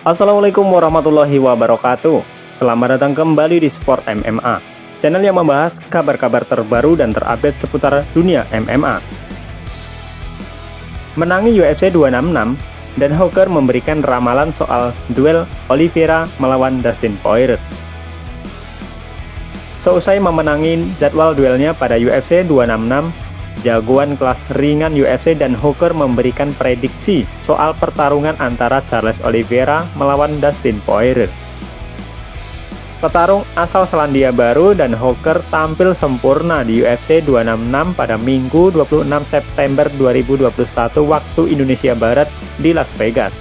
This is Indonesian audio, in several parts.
Assalamualaikum warahmatullahi wabarakatuh. Selamat datang kembali di Sport MMA, channel yang membahas kabar-kabar terbaru dan terupdate seputar dunia MMA. Menangi UFC 266, Dan Hooker memberikan ramalan soal duel Oliveira melawan Dustin Poirier. Seusai memenangi jadwal duelnya pada UFC 266, jagoan kelas ringan UFC Dan Hooker memberikan prediksi soal pertarungan antara Charles Oliveira melawan Dustin Poirier. Petarung asal Selandia Baru Dan Hooker tampil sempurna di UFC 266 pada Minggu 26 September 2021 waktu Indonesia Barat di Las Vegas.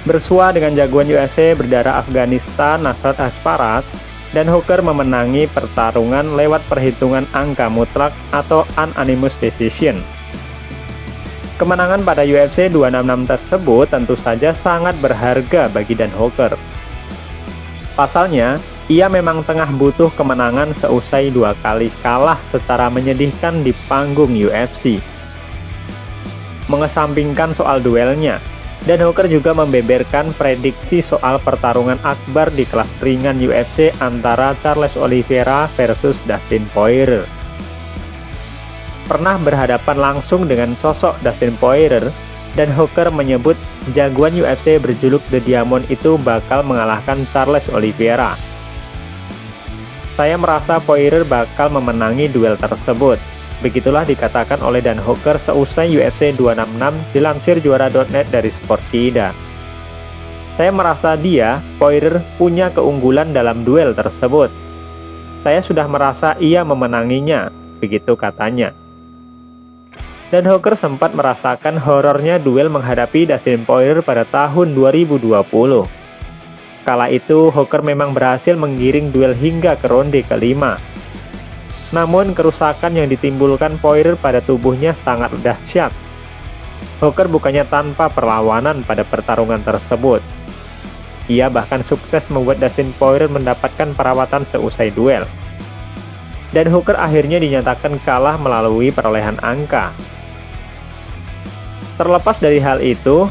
Bersua dengan jagoan UFC berdarah Afghanistan Nasrat Haqparast, Dan Hooker memenangi pertarungan lewat perhitungan angka mutlak atau unanimous decision. Kemenangan pada UFC 266 tersebut tentu saja sangat berharga bagi Dan Hooker. Pasalnya, ia memang tengah butuh kemenangan seusai 2 kali kalah secara menyedihkan di panggung UFC. Mengesampingkan soal duelnya, Dan Hooker juga membeberkan prediksi soal pertarungan akbar di kelas ringan UFC antara Charles Oliveira versus Dustin Poirier. Pernah berhadapan langsung dengan sosok Dustin Poirier, Dan Hooker menyebut jagoan UFC berjuluk The Diamond itu bakal mengalahkan Charles Oliveira. Saya merasa Poirier bakal memenangi duel tersebut. Begitulah dikatakan oleh Dan Hooker seusai UFC 266 dilansir juara.net dari Sportida. Saya merasa Poirier punya keunggulan dalam duel tersebut. Saya sudah merasa ia memenanginya, begitu katanya. Dan Hooker sempat merasakan horornya duel menghadapi Dustin Poirier pada tahun 2020. Kala itu Hooker memang berhasil menggiring duel hingga ke ronde kelima. Namun kerusakan yang ditimbulkan Poirier pada tubuhnya sangat dahsyat. Hooker bukannya tanpa perlawanan pada pertarungan tersebut. Ia bahkan sukses membuat Dustin Poirier mendapatkan perawatan seusai duel. Dan Hooker akhirnya dinyatakan kalah melalui perolehan angka. Terlepas dari hal itu,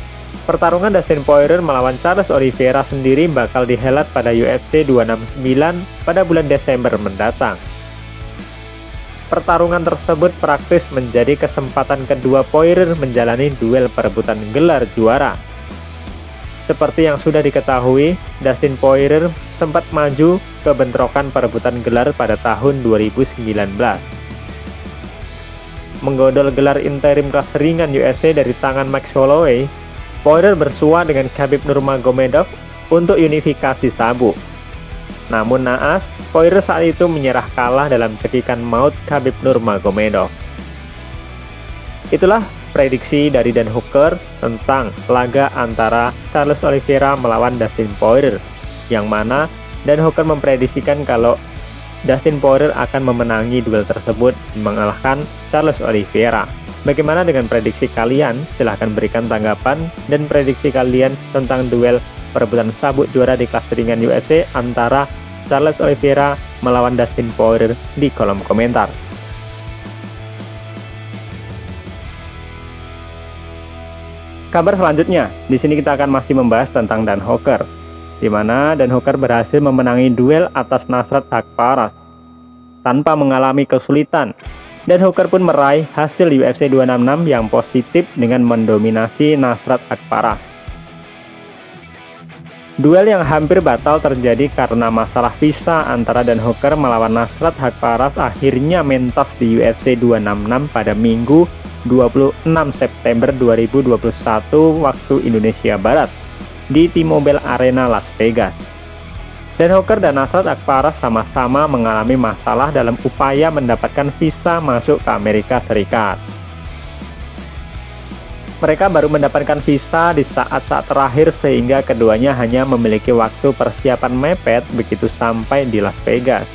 pertarungan Dustin Poirier melawan Charles Oliveira sendiri bakal dihelat pada UFC 269 pada bulan Desember mendatang. Pertarungan tersebut praktis menjadi kesempatan kedua Poirier menjalani duel perebutan gelar juara. Seperti yang sudah diketahui, Dustin Poirier sempat maju ke bentrokan perebutan gelar pada tahun 2019. Menggodol gelar interim kelas ringan UFC dari tangan Max Holloway, Poirier bersua dengan Khabib Nurmagomedov untuk unifikasi sabuk. Namun naas, Poirier saat itu menyerah kalah dalam cekikan maut Khabib Nurmagomedov. Itulah prediksi dari Dan Hooker tentang laga antara Charles Oliveira melawan Dustin Poirier, yang mana Dan Hooker memprediksikan kalau Dustin Poirier akan memenangi duel tersebut mengalahkan Charles Oliveira. Bagaimana dengan prediksi kalian? Silahkan berikan tanggapan dan prediksi kalian tentang duel perebutan sabuk juara di kelas ringan UFC antara Charles Oliveira melawan Dustin Poirier di kolom komentar. Kabar selanjutnya, di sini kita akan masih membahas tentang Dan Hooker, di mana Dan Hooker berhasil memenangi duel atas Nasrat Haqparast tanpa mengalami kesulitan. Dan Hooker pun meraih hasil UFC 266 yang positif dengan mendominasi Nasrat Haqparast. Duel yang hampir batal terjadi karena masalah visa antara Dan Hooker melawan Nasrat Haqparast akhirnya mentas di UFC 266 pada Minggu 26 September 2021 waktu Indonesia Barat di T-Mobile Arena Las Vegas. Dan Hooker dan Nasrat Haqparast sama-sama mengalami masalah dalam upaya mendapatkan visa masuk ke Amerika Serikat. Mereka baru mendapatkan visa di saat-saat terakhir sehingga keduanya hanya memiliki waktu persiapan mepet begitu sampai di Las Vegas.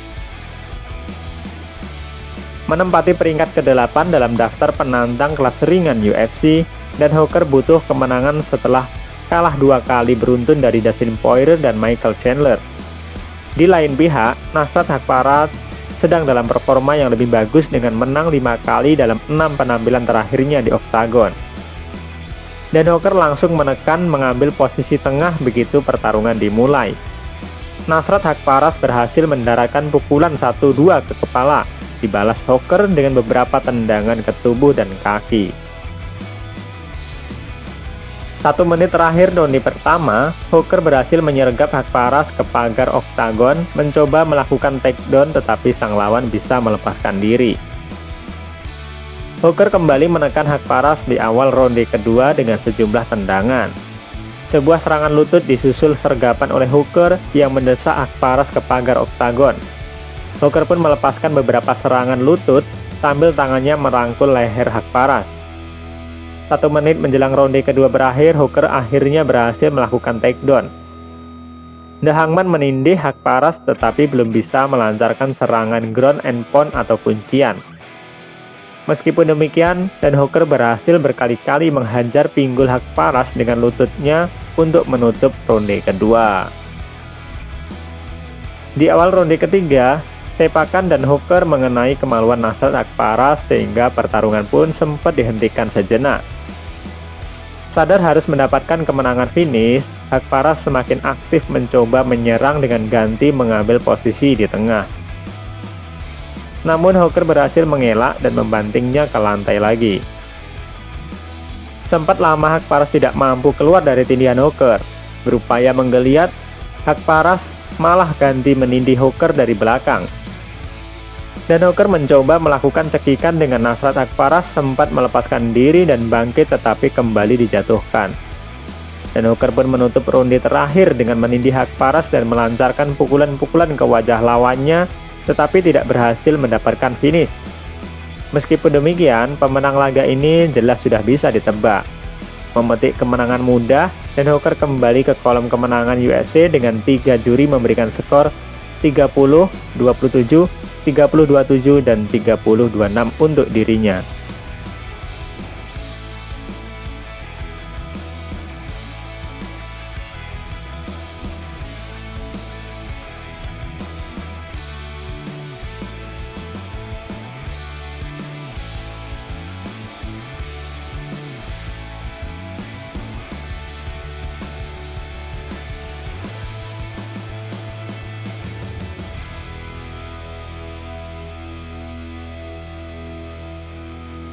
Menempati peringkat ke-8 dalam daftar penantang kelas ringan UFC, Dan Hooker butuh kemenangan setelah kalah 2 kali beruntun dari Dustin Poirier dan Michael Chandler. Di lain pihak, Nasrat Haqparast sedang dalam performa yang lebih bagus dengan menang 5 kali dalam 6 penampilan terakhirnya di oktagon. dan Hooker langsung menekan mengambil posisi tengah begitu pertarungan dimulai. Nasrat Haqparast berhasil mendaratkan pukulan 1-2 ke kepala, dibalas Hooker dengan beberapa tendangan ke tubuh dan kaki. 1 menit terakhir ronde pertama, Hooker berhasil menyergap Haqparast ke pagar oktagon, mencoba melakukan takedown tetapi sang lawan bisa melepaskan diri. Hooker kembali menekan Haqparast di awal ronde kedua dengan sejumlah tendangan. Sebuah serangan lutut disusul sergapan oleh Hooker yang mendesak Haqparast ke pagar oktagon. Hooker pun melepaskan beberapa serangan lutut sambil tangannya merangkul leher Haqparast. 1 menit menjelang ronde kedua berakhir, Hooker akhirnya berhasil melakukan takedown. The Hangman menindih Haqparast tetapi belum bisa melancarkan serangan ground and pound atau kuncian. Meskipun demikian, dan Hooker berhasil berkali-kali menghajar pinggul Haqparast dengan lututnya untuk menutup ronde kedua. Di awal ronde ketiga, sepakan dan Hooker mengenai kemaluan Nasrat Haqparast sehingga pertarungan pun sempat dihentikan sejenak. Sadar harus mendapatkan kemenangan finish, Haqparast semakin aktif mencoba menyerang dengan ganti mengambil posisi di tengah. Namun Hooker berhasil mengelak dan membantingnya ke lantai lagi. Sempat lama Haqparast tidak mampu keluar dari tindihan Hooker. Berupaya menggeliat, Haqparast malah ganti menindih Hooker dari belakang. Dan Hooker mencoba melakukan cekikan dengan Nasrat Haqparast sempat melepaskan diri dan bangkit tetapi kembali dijatuhkan. Dan Hooker pun menutup ronde terakhir dengan menindih Haqparast dan melancarkan pukulan-pukulan ke wajah lawannya tetapi tidak berhasil mendapatkan finish. Meskipun demikian, pemenang laga ini jelas sudah bisa ditebak. Memetik kemenangan mudah, dan Hooker kembali ke kolom kemenangan UFC dengan 3 juri memberikan skor 30, 27, 30-27, dan 30-26 untuk dirinya.